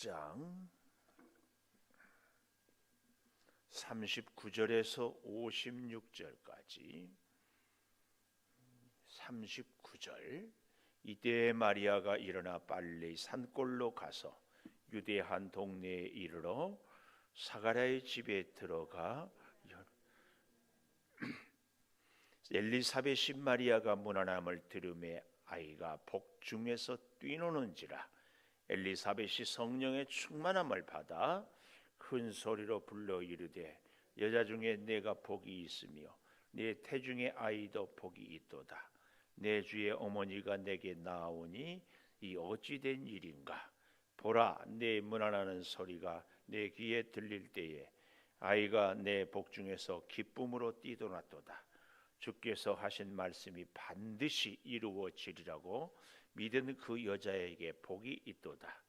장 39절에서 56절까지 39절. 이때 마리아가 일어나 빨리 산골로 가서 유대 한 동네에 이르러 사가랴의 집에 들어가 엘리사벳이 마리아가 문안함을 들음에 아이가 복중에서 뛰노는지라. 엘리사벳이 성령의 충만함을 받아 큰 소리로 불러 이르되 여자 중에 내가 복이 있으며 내 태중의 아이도 복이 있도다. 내 주의 어머니가 내게 나오니 이 어찌된 일인가. 보라, 내 문안하는 소리가 내 귀에 들릴 때에 아이가 내 복중에서 기쁨으로 뛰어났도다. 주께서 하신 말씀이 반드시 이루어지리라고 믿은 그 여자에게 복이 있도다.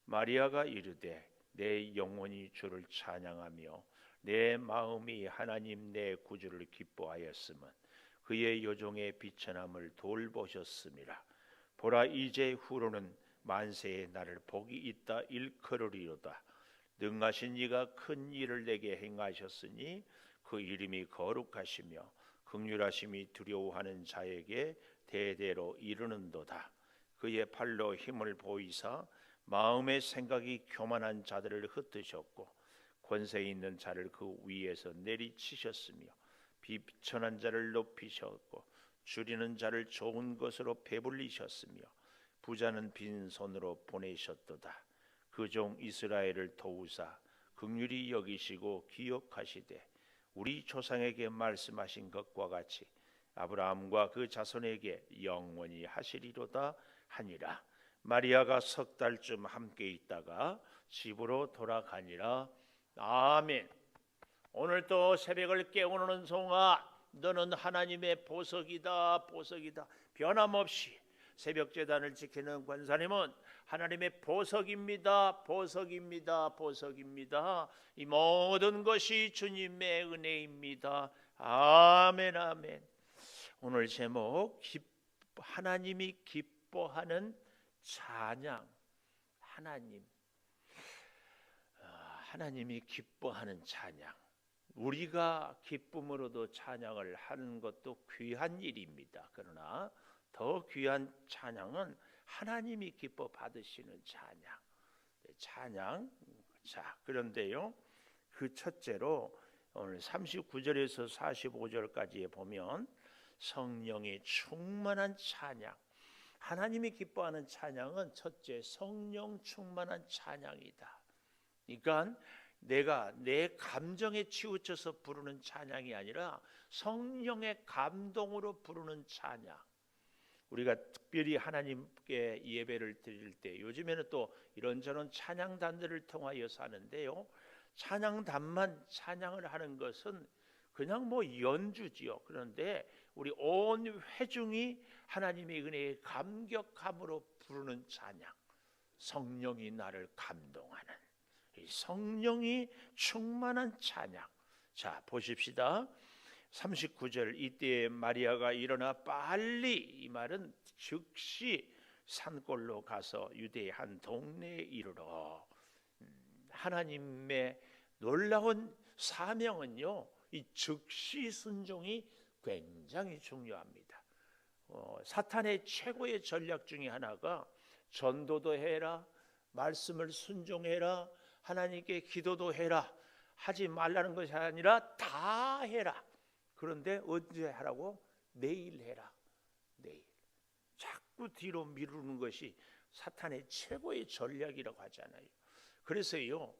마리아가 이르되 내 영혼이 주를 찬양하며 내 마음이 하나님 내 구주를 기뻐하였으면 그의 여종의 비천함을 돌보셨음이라. 보라, 이제 후로는 만세에 나를 복이 있다 일컬으리로다. 능하신 이가 큰 일을 내게 행하셨으니 그 이름이 거룩하시며 긍휼하심이 두려워하는 자에게 대대로 이르는도다. 그의 팔로 힘을 보이사 마음의 생각이 교만한 자들을 흩으셨고 권세 있는 자를 그 위에서 내리치셨으며 비천한 자를 높이셨고 줄이는 자를 좋은 것으로 배불리셨으며 부자는 빈손으로 보내셨도다. 그 종 이스라엘을 도우사 긍휼히 여기시고 기억하시되 우리 조상에게 말씀하신 것과 같이 아브라함과 그 자손에게 영원히 하시리로다 하니라. 마리아가 석 달쯤 함께 있다가 집으로 돌아가니라. 아멘. 오늘 또 새벽을 깨우는 송아, 너는 하나님의 보석이다, 보석이다. 변함없이 새벽 제단을 지키는 권사님은 하나님의 보석입니다, 보석입니다, 보석입니다. 이 모든 것이 주님의 은혜입니다. 아멘, 아멘. 오늘 제목, 하나님이 기뻐하는 찬양. 하나님이 기뻐하는 찬양. 우리가 기쁨으로도 찬양을 하는 것도 귀한 일입니다. 그러나 더 귀한 찬양은 하나님이 기뻐 받으시는 찬양. 자, 그런데요, 그 첫째로 오늘 39절에서 45절까지에 보면 성령이 충만한 찬양. 하나님이 기뻐하는 찬양은 첫째, 성령 충만한 찬양이다. 그러니까 내가 내 감정에 치우쳐서 부르는 찬양이 아니라 성령의 감동으로 부르는 찬양. 우리가 특별히 하나님께 예배를 드릴 때 요즘에는 또 이런저런 찬양단들을 통하여서 하는데요, 찬양단만 찬양을 하는 것은 그냥 연주지요. 그런데 우리 온 회중이 하나님의 은혜에 감격함으로 부르는 찬양, 성령이 나를 감동하는 이 성령이 충만한 찬양. 자, 보십시다. 39절. 이때 마리아가 일어나 빨리, 이 말은 즉시 산골로 가서 유대의 한 동네에 이르러. 하나님의 놀라운 사명은요, 이 즉시 순종이 굉장히 중요합니다. 사탄의 최고의 전략 중에 하나가 전도도 해라, 말씀을 순종해라, 하나님께 기도도 해라, 하지 말라는 것이 아니라 다 해라. 그런데 언제 하라고? 내일 해라. 내일. 자꾸 뒤로 미루는 것이 사탄의 최고의 전략이라고 하잖아요. 그래서요,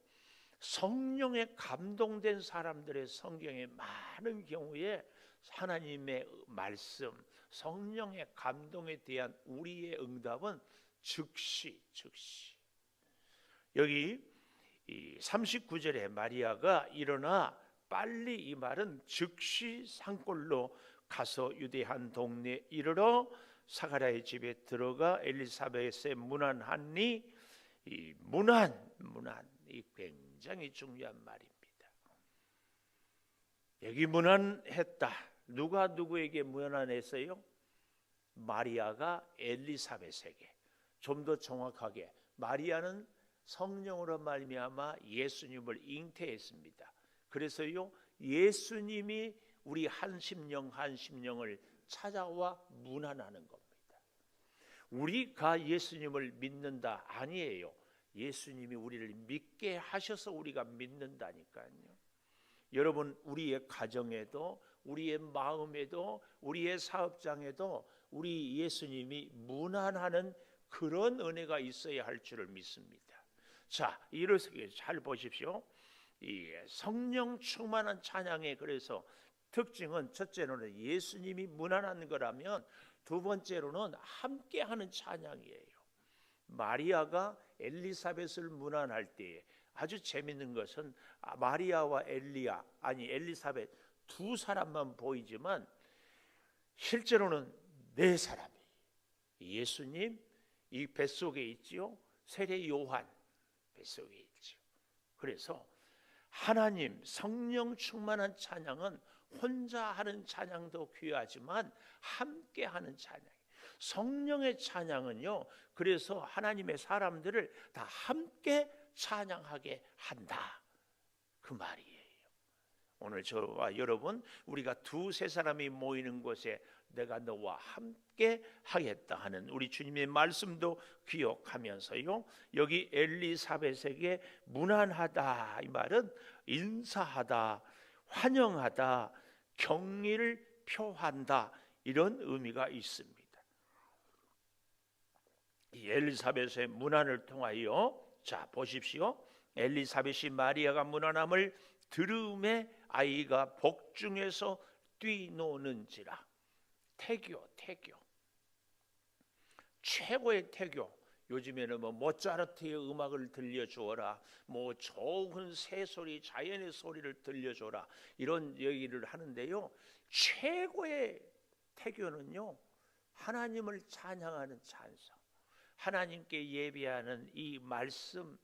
성령에 감동된 사람들의 성경에 많은 경우에 하나님의 말씀, 성령의 감동에 대한 우리의 응답은 즉시. 여기 39절에 마리아가 일어나 빨리, 이 말은 즉시 산골로 가서 유대 한 동네에 이르러 사가랴의 집에 들어가 엘리사벳의 문안하니. 이 문안, 이 굉장히 중요한 말입니다. 여기 문안했다. 누가 누구에게 문안했어요? 마리아가 엘리사벳에게. 좀 더 정확하게 마리아는 성령으로 말미암아 예수님을 잉태했습니다. 그래서요 예수님이 우리 한 심령을 찾아와 문안하는 겁니다. 우리가 예수님을 믿는다 아니에요. 예수님이 우리를 믿게 하셔서 우리가 믿는다니까요. 여러분, 우리의 가정에도, 우리의 마음에도, 우리의 사업장에도 우리 예수님이 문안하는 그런 은혜가 있어야 할 줄을 믿습니다. 자, 이렇게 잘 보십시오. 이 성령 충만한 찬양의 그래서 특징은 첫째로는 예수님이 문안하는 거라면 두 번째로는 함께하는 찬양이에요. 마리아가 엘리사벳을 문안할 때에 아주 재밌는 것은 마리아와 엘리사벳 두 사람만 보이지만 실제로는 네 사람이 예수님 이 뱃속에 있지요. 세례 요한 뱃속에 있지요. 그래서 하나님 성령 충만한 찬양은 혼자 하는 찬양도 귀하지만 함께 하는 찬양. 성령의 찬양은요. 그래서 하나님의 사람들을 다 함께 찬양하게 한다. 그 말이에요. 오늘 저와 여러분 우리가 두세 사람이 모이는 곳에 내가 너와 함께 하겠다 하는 우리 주님의 말씀도 기억하면서요. 여기 엘리사벳에게 문안하다 이 말은 인사하다, 환영하다, 경의를 표한다 이런 의미가 있습니다. 이 엘리사벳의 문안을 통하여 자 보십시오. 엘리사벳이 마리아가 문안함을 들음에 아이가 복중에서 뛰노는지라. 태교 최고의 태교. 요즘에는 뭐 모차르트의 음악을 들려주어라, 뭐 좋은 새소리 자연의 소리를 들려줘라 이런 얘기를 하는데요. 최고의 태교는요 하나님을 찬양하는 찬송, 하나님께 예배하는 이 말씀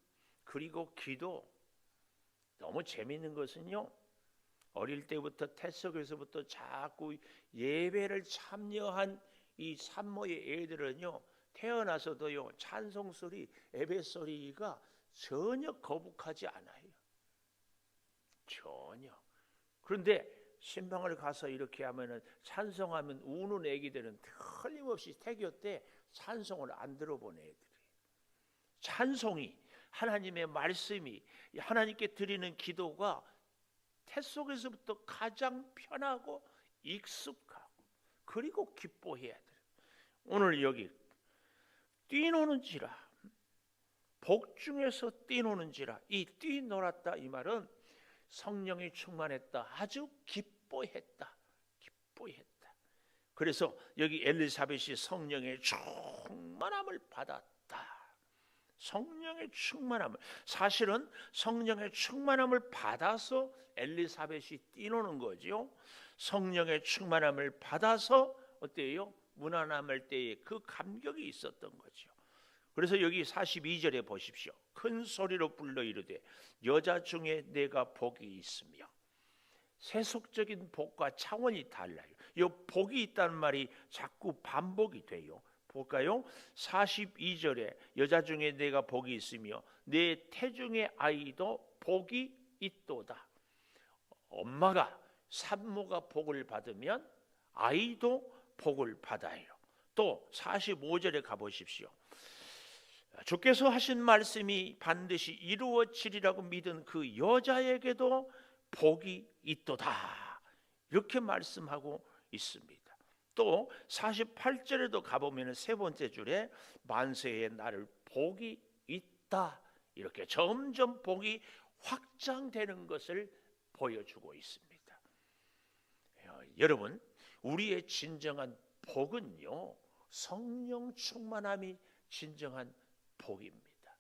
그리고 기도. 너무 재미있는 것은요 어릴 때부터 태석에서부터 자꾸 예배를 참여한 이 산모의 애들은요 태어나서도요 찬송 소리, 예배 소리가 전혀 거북하지 않아요. 전혀. 그런데 신방을 가서 이렇게 하면은 찬송하면 우는 애기들은 틀림없이 태교 때 찬송을 안 들어본 애들이에요. 찬송이 하나님의 말씀이 하나님께 드리는 기도가 태속에서부터 가장 편하고 익숙하고 그리고 기뻐해야 돼요. 오늘 여기 뛰노는지라, 복중에서 뛰노는지라, 이 뛰놀았다 이 말은 성령이 충만했다, 아주 기뻐했다. 그래서 여기 엘리사벳이 성령의 충만함을 받았다. 성령의 충만함을, 사실은 성령의 충만함을 받아서 엘리사벳이 뛰노는 거죠. 성령의 충만함을 받아서 어때요? 문안함할 때에 그 감격이 있었던 거죠. 그래서 여기 42절에 보십시오. 큰 소리로 불러 이르되 여자 중에 내가 복이 있으며. 세속적인 복과 차원이 달라요. 이 복이 있다는 말이 자꾸 반복이 돼요. 볼까요? 42절에 여자 중에 내가 복이 있으며 내 태중의 아이도 복이 있도다. 엄마가 산모가 복을 받으면 아이도 복을 받아요. 또 45절에 가보십시오. 주께서 하신 말씀이 반드시 이루어지리라고 믿은 그 여자에게도 복이 있도다. 이렇게 말씀하고 있습니다. 또 48절에도 가보면 세 번째 줄에 만세의 나를 복이 있다. 이렇게 점점 복이 확장되는 것을 보여주고 있습니다. 여러분, 우리의 진정한 복은요 성령 충만함이 진정한 복입니다.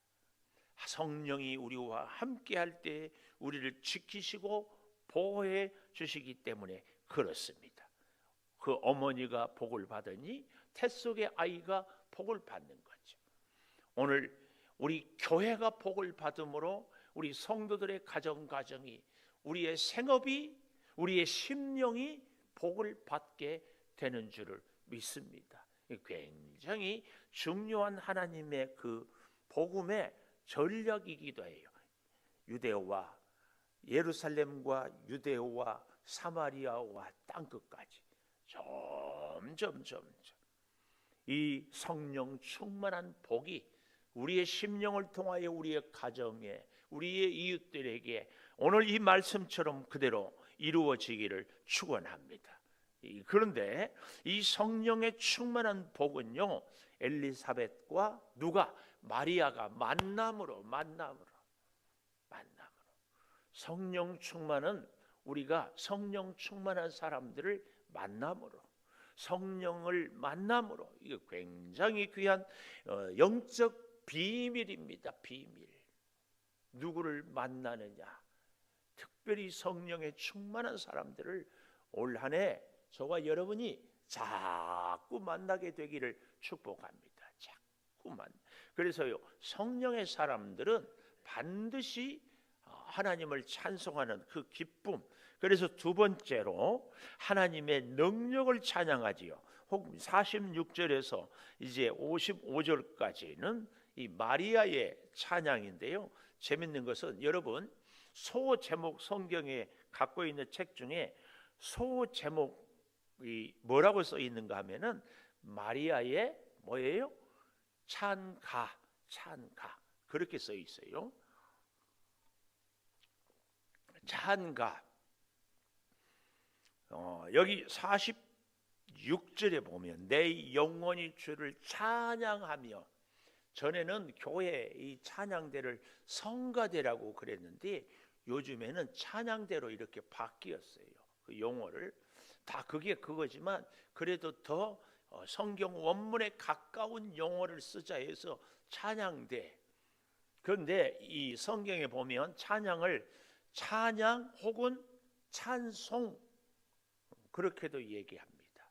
성령이 우리와 함께할 때 우리를 지키시고 보호해 주시기 때문에 그렇습니다. 그 어머니가 복을 받으니 태속의 아이가 복을 받는 거죠. 오늘 우리 교회가 복을 받음으로 우리 성도들의 가정이, 우리의 생업이, 우리의 심령이 복을 받게 되는 줄을 믿습니다. 굉장히 중요한 하나님의 그 복음의 전략이기도 해요. 유대와 예루살렘과 유대와 사마리아와 땅끝까지 점점 이 성령 충만한 복이 우리의 심령을 통하여 우리의 가정에, 우리의 이웃들에게 오늘 이 말씀처럼 그대로 이루어지기를 축원합니다. 그런데 이 성령의 충만한 복은요, 엘리사벳과 누가? 마리아가 만남으로 성령 충만은 우리가 성령 충만한 사람들을 만남으로, 성령을 만남으로, 이거 굉장히 귀한 영적 비밀입니다. 비밀. 누구를 만나느냐? 특별히 성령에 충만한 사람들을 올 한 해 저와 여러분이 자꾸 만나게 되기를 축복합니다. 자꾸만. 그래서요, 성령의 사람들은 반드시 하나님을 찬송하는 그 기쁨. 그래서 두 번째로 하나님의 능력을 찬양하지요. 혹 46절에서 이제 55절까지는 이 마리아의 찬양인데요. 재밌는 것은 여러분 소 제목, 성경에 갖고 있는 책 중에 소 제목이 뭐라고 써 있는가 하면은 마리아의 뭐예요? 찬가 그렇게 써 있어요. 찬가. 여기 46절에 보면 내 영혼이 주를 찬양하며, 전에는 교회 이 찬양대를 성가대라고 그랬는데 요즘에는 찬양대로 이렇게 바뀌었어요. 그 용어를 다 그게 그거지만 그래도 더 성경 원문에 가까운 용어를 쓰자 해서 찬양대. 그런데 이 성경에 보면 찬양을 찬양 혹은 찬송 그렇게도 얘기합니다.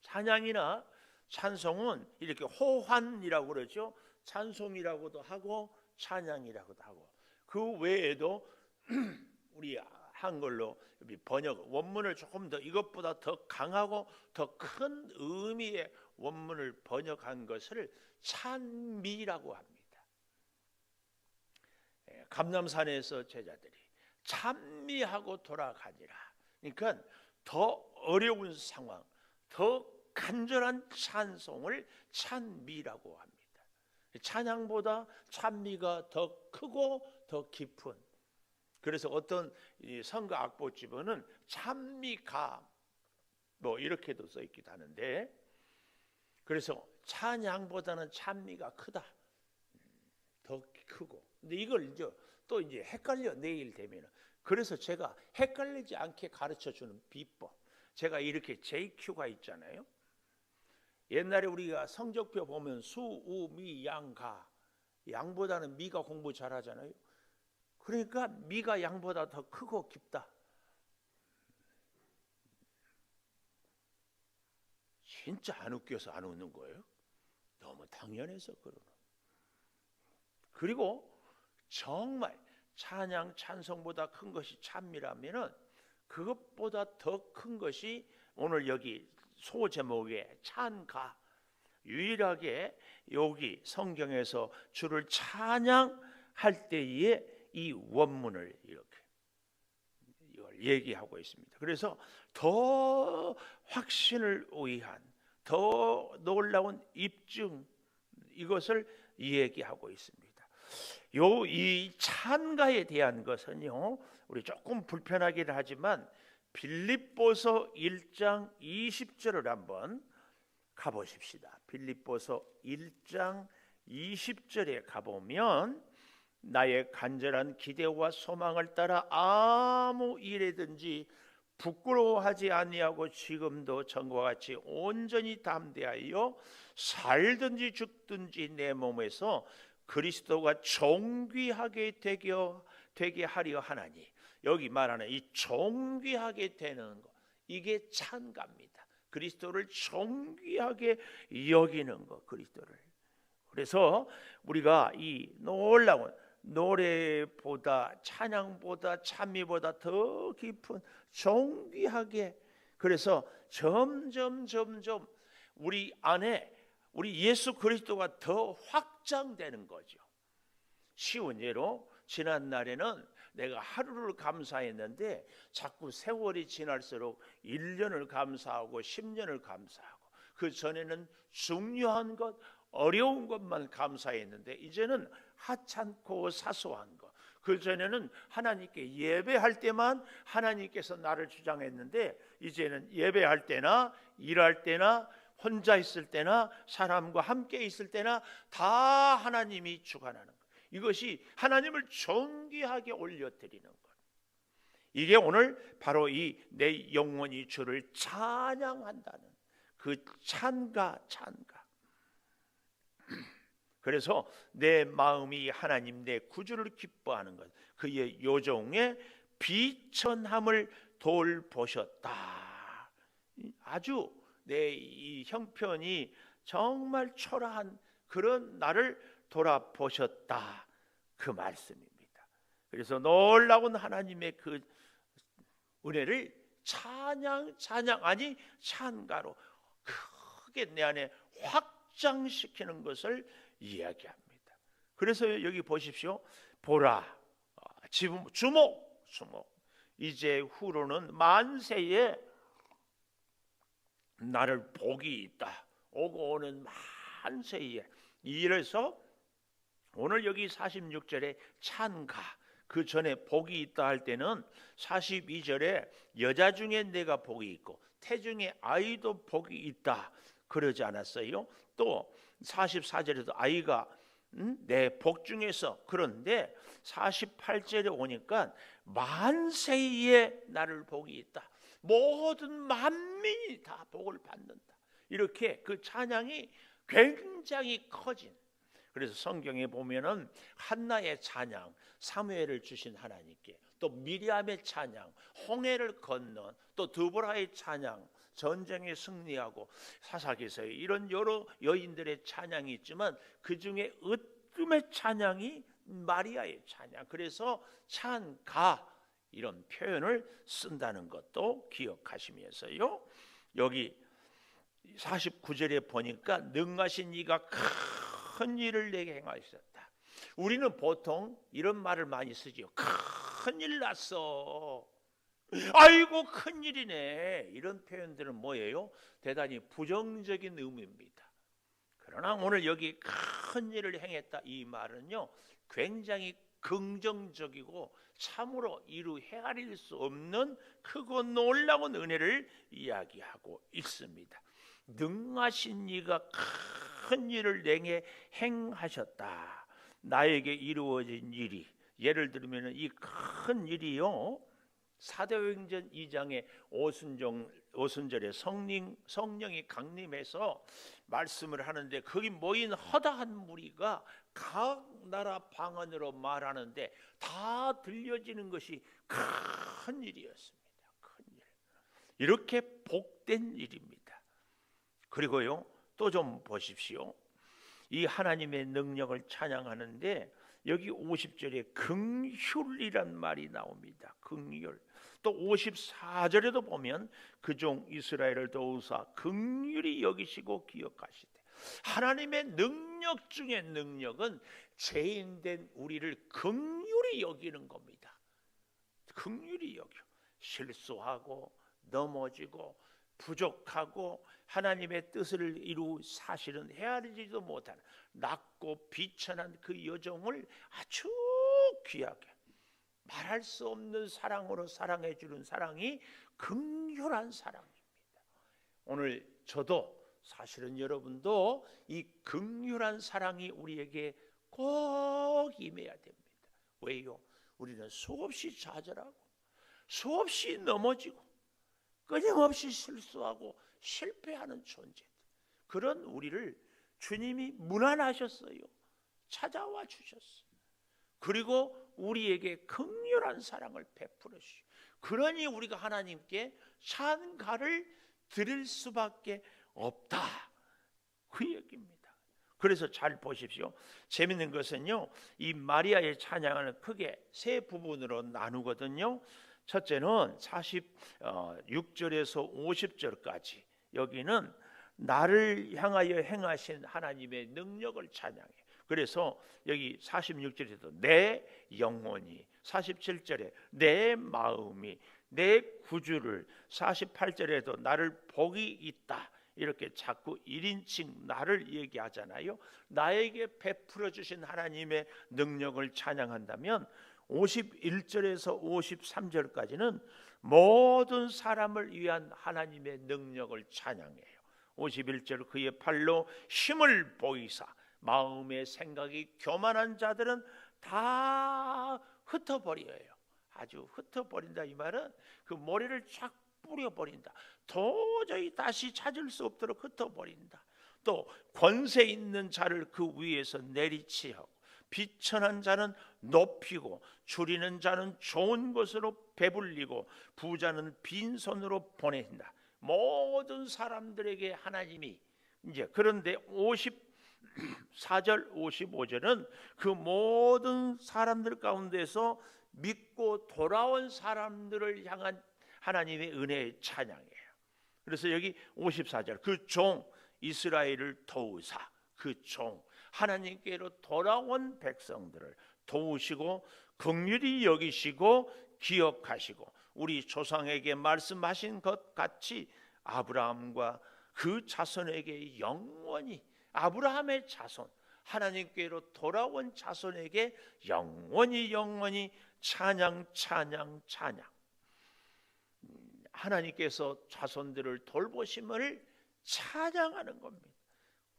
찬양이나 찬송은 이렇게 호환이라고 그러죠. 찬송이라고도 하고 찬양이라고도 하고, 그 외에도 우리 한글로 번역 원문을 조금 더 이것보다 더 강하고 더 큰 의미의 원문을 번역한 것을 찬미라고 합니다. 감람산에서 제자들이 찬미하고 돌아가니라. 그러니까 더 어려운 상황, 더 간절한 찬송을 찬미라고 합니다. 찬양보다 찬미가 더 크고 더 깊은. 그래서 어떤 성가 악보집에는 찬미가 뭐 이렇게도 써 있기도 하는데, 그래서 찬양보다는 찬미가 크다, 더 크고. 근데 이걸 이제 헷갈려 내일 되면. 그래서 제가 헷갈리지 않게 가르쳐 주는 비법, 제가 이렇게 JQ가 있잖아요. 옛날에 우리가 성적표 보면 수, 우, 미, 양, 가, 양보다는 미가 공부 잘하잖아요. 그러니까 미가 양보다 더 크고 깊다. 진짜 안 웃겨서 안 웃는 거예요. 너무 당연해서 그러는. 그리고 정말 찬양 찬송보다 큰 것이 찬미라면은 그것보다 더 큰 것이 오늘 여기 소 제목의 찬가. 유일하게 여기 성경에서 주를 찬양할 때에 이 원문을 이렇게 이걸 얘기하고 있습니다. 그래서 더 확신을 위한 더 놀라운 입증, 이것을 얘기하고 있습니다. 이 찬가에 대한 것은요, 우리 조금 불편하긴 하지만 빌립보서 1장 20절을 한번 가보십시다. 빌립보서 1장 20절에 가보면 나의 간절한 기대와 소망을 따라 아무 일에든지 부끄러워하지 아니하고 지금도 전과 같이 온전히 담대하여 살든지 죽든지 내 몸에서 그리스도가 존귀하게 되게 하려 하나니. 여기 말하는 이 존귀하게 되는 것, 이게 찬가입니다. 그리스도를 존귀하게 여기는 것, 그리스도를. 그래서 우리가 이 놀라운 노래보다 찬양보다 찬미보다 더 깊은 존귀하게, 그래서 점점 우리 안에 우리 예수 그리스도가 더 확장되는 거죠. 쉬운 예로 지난 날에는 내가 하루를 감사했는데 자꾸 세월이 지날수록 1년을 감사하고 10년을 감사하고, 그 전에는 중요한 것, 어려운 것만 감사했는데 이제는 하찮고 사소한 것, 그 전에는 하나님께 예배할 때만 하나님께서 나를 주장했는데 이제는 예배할 때나 일할 때나 혼자 있을 때나 사람과 함께 있을 때나 다 하나님이 주관하는 것, 이것이 하나님을 존귀하게 올려드리는 것, 이게 오늘 바로 이 내 영혼이 주를 찬양한다는 그 찬가. 그래서 내 마음이 하나님 내 구주를 기뻐하는 것, 그의 요종의 비천함을 돌보셨다. 아주 내 이 형편이 정말 초라한 그런 나를 돌아보셨다, 그 말씀입니다. 그래서 놀라운 하나님의 그 은혜를 찬가로 크게 내 안에 확장시키는 것을 이야기합니다. 그래서 여기 보십시오. 보라, 주목. 이제 후로는 만세에 나를 복이 있다. 오고 오는 만세에. 이래서 오늘 여기 46절에 찬가, 그 전에 복이 있다 할 때는 42절에 여자 중에 내가 복이 있고 태중에 아이도 복이 있다 그러지 않았어요? 또 44절에도 아이가 내 복 중에서, 그런데 48절에 오니까 만세에 나를 복이 있다. 모든 만민이 다 복을 받는다. 이렇게 그 찬양이 굉장히 커진. 그래서 성경에 보면은 한나의 찬양, 사무엘을 주신 하나님께, 또 미리암의 찬양, 홍해를 건넌, 또 드보라의 찬양, 전쟁에 승리하고 사사기서에 이런 여러 여인들의 찬양이 있지만 그 중에 으뜸의 찬양이 마리아의 찬양. 그래서 찬가 이런 표현을 쓴다는 것도 기억하시면서요. 여기 49절에 보니까 능하신 이가 큰 일을 내게 행하셨다. 우리는 보통 이런 말을 많이 쓰지요. 큰일 났어. 아이고 큰일이네. 이런 표현들은 뭐예요? 대단히 부정적인 의미입니다. 그러나 오늘 여기 큰 일을 행했다 이 말은요, 굉장히 긍정적이고 참으로 이루 헤아릴 수 없는 크고 놀라운 은혜를 이야기하고 있습니다. 능하신 이가 큰 일을 내게 행하셨다. 나에게 이루어진 일이, 예를 들면 이 큰 일이요, 사도행전 2장의 오순절에 성령이 강림해서 말씀을 하는데 거기 모인 허다한 무리가 각 나라 방언으로 말하는데 다 들려지는 것이 큰 일이었습니다. 큰 일. 이렇게 복된 일입니다. 그리고요, 또 좀 보십시오. 이 하나님의 능력을 찬양하는데 여기 50절에 긍휼이란 말이 나옵니다. 긍휼. 또 54절에도 보면 그종 이스라엘을 도우사 긍휼히 여기시고 기억하시되. 하나님의 능력 중에 능력은 죄인된 우리를 긍휼히 여기는 겁니다. 긍휼히 여겨. 실수하고 넘어지고 부족하고 하나님의 뜻을 이루 사실은 헤아리지도 못하는 낮고 비천한 그 여정을 아주 귀하게 말할 수 없는 사랑으로 사랑해 주는 사랑이 긍휼한 사랑입니다. 오늘 저도 사실은 여러분도 이 긍휼한 사랑이 우리에게 꼭 임해야 됩니다. 왜요? 우리는 수없이 좌절하고 수없이 넘어지고 끊임없이 실수하고 실패하는 존재, 그런 우리를 주님이 문안하셨어요. 찾아와 주셨어요. 그리고 우리에게 긍휼한 사랑을 베풀으시고, 그러니 우리가 하나님께 찬가를 드릴 수밖에 없다, 그 얘기입니다. 그래서 잘 보십시오. 재밌는 것은요, 이 마리아의 찬양을 크게 세 부분으로 나누거든요. 첫째는 46절에서 50절까지, 여기는 나를 향하여 행하신 하나님의 능력을 찬양해. 그래서 여기 46절에도 내 영혼이, 47절에 내 마음이, 내 구주를, 48절에도 나를 복이 있다, 이렇게 자꾸 1인칭 나를 얘기하잖아요. 나에게 베풀어 주신 하나님의 능력을 찬양한다면 51절에서 53절까지는 모든 사람을 위한 하나님의 능력을 찬양해요. 51절 그의 팔로 힘을 보이사 마음의 생각이 교만한 자들은 다 흩어버려요. 아주 흩어버린다, 이 말은 그 모래를 쫙 뿌려버린다. 도저히 다시 찾을 수 없도록 흩어버린다. 또 권세 있는 자를 그 위에서 내리치하고 비천한 자는 높이고 줄이는 자는 좋은 것으로 배불리고 부자는 빈손으로 보낸다. 모든 사람들에게 하나님이 이제, 그런데 54절 55절은 그 모든 사람들 가운데서 믿고 돌아온 사람들을 향한 하나님의 은혜의 찬양이에요. 그래서 여기 54절 그 종 이스라엘을 도우사, 그 종 하나님께로 돌아온 백성들을 도우시고 긍휼히 여기시고 기억하시고 우리 조상에게 말씀하신 것 같이 아브라함과 그 자손에게 영원히, 아브라함의 자손 하나님께로 돌아온 자손에게 영원히 찬양. 하나님께서 자손들을 돌보심을 찬양하는 겁니다.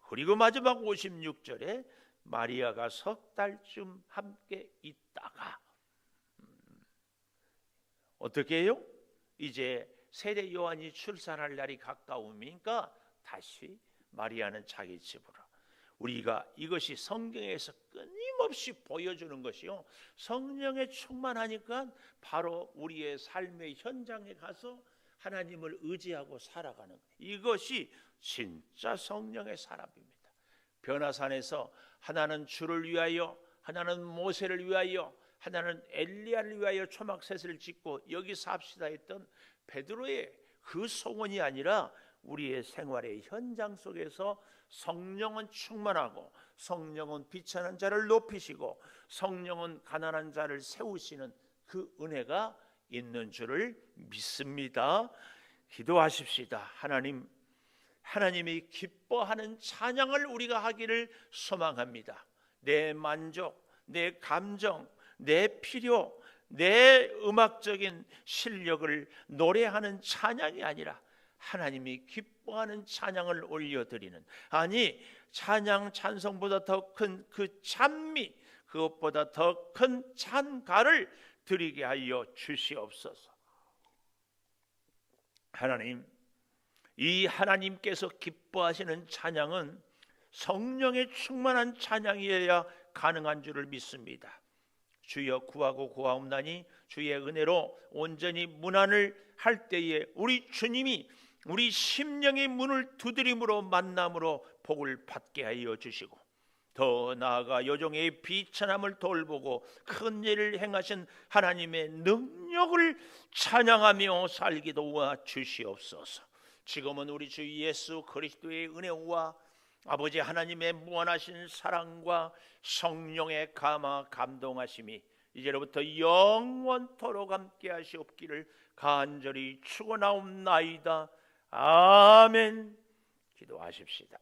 그리고 마지막 56절에 마리아가 석 달쯤 함께 있다가 어떻게 해요? 이제 세례 요한이 출산할 날이 가까우니까 다시 마리아는 자기 집으로. 우리가 이것이 성경에서 끊임없이 보여주는 것이요, 성령에 충만하니까 바로 우리의 삶의 현장에 가서 하나님을 의지하고 살아가는, 이것이 진짜 성령의 사람입니다. 변화산에서 하나는 주를 위하여, 하나는 모세를 위하여, 하나는 엘리야를 위하여 초막셋을 짓고 여기 삽시다 했던 베드로의 그 소원이 아니라 우리의 생활의 현장 속에서 성령은 충만하고 성령은 비천한 자를 높이시고 성령은 가난한 자를 세우시는 그 은혜가 있는 줄을 믿습니다. 기도하십시다. 하나님이 기뻐하는 찬양을 우리가 하기를 소망합니다. 내 만족, 내 감정, 내 필요, 내 음악적인 실력을 노래하는 찬양이 아니라 하나님이 기뻐하는 찬양을 올려드리는, 아니 찬양 찬송보다 더 큰 그 찬미, 그것보다 더 큰 찬가를 드리게 하여 주시옵소서. 하나님, 이 하나님께서 기뻐하시는 찬양은 성령의 충만한 찬양이어야 가능한 줄을 믿습니다. 주여 구하고 구하옵나니 주의 은혜로 온전히 문안을 할 때에 우리 주님이 우리 심령의 문을 두드림으로 만남으로 복을 받게 하여 주시고, 더 나아가 여종의 비천함을 돌보고 큰 일을 행하신 하나님의 능력을 찬양하며 살게 도와 주시옵소서. 지금은 우리 주 예수 그리스도의 은혜와 아버지 하나님의 무한하신 사랑과 성령의 감화 감동하심이 이제로부터 영원토록 함께 하시옵기를 간절히 축원하옵나이다. 아멘. 기도하십시다.